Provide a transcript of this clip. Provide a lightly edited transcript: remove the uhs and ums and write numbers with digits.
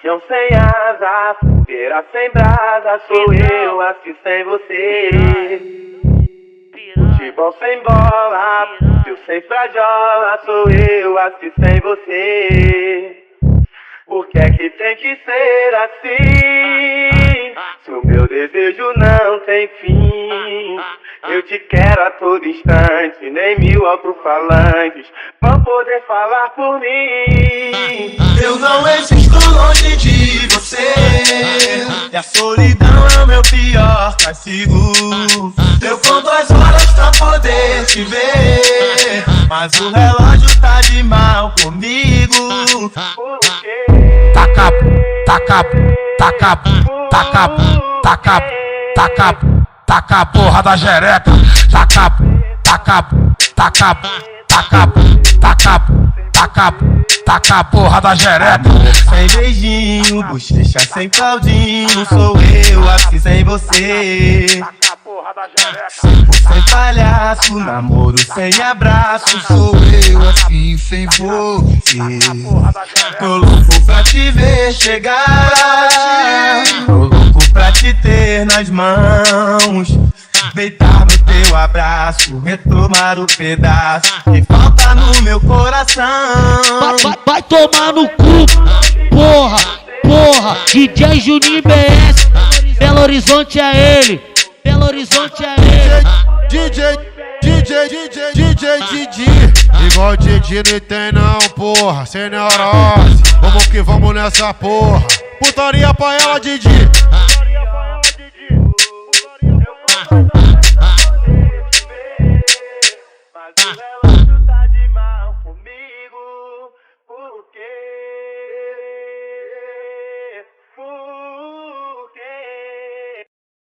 Avião sem asa, fogueira sem brasa, sou eu aqui sem você. Futebol sem bola, eu sem frajola, sou eu aqui sem você. Por que é que tem que ser assim? Se o meu desejo não tem fim, eu te quero a todo instante, nem 1000 alto-falantes vão poder falar por mim. Eu não existo longe de você, e a solidão é o meu pior castigo. Eu conto as horas pra poder te ver, mas o relógio tá de mal comigo. Taca, taca, taca, taca, taca, taca, taca a porra da jereca. Taca, taca, taca, taca, taca, taca, taca a porra da jereca. Sem beijinho, bochecha sem caldinho, sou eu aqui sem você. Sem palhaço, namoro sem abraço, sou eu assim sem você. Tô louco pra te ver chegar, tô louco pra te ter nas mãos, deitar no teu abraço, retomar o pedaço que falta no meu coração. Vai tomar no cu, porra, porra. DJ Juninho BS, Belo Horizonte é ele, Belo Horizonte é ele. Didi, igual Didi não tem não, porra, sem neurose. Vamos que vamos nessa porra, putaria pra ela, Didi. Mas o relógio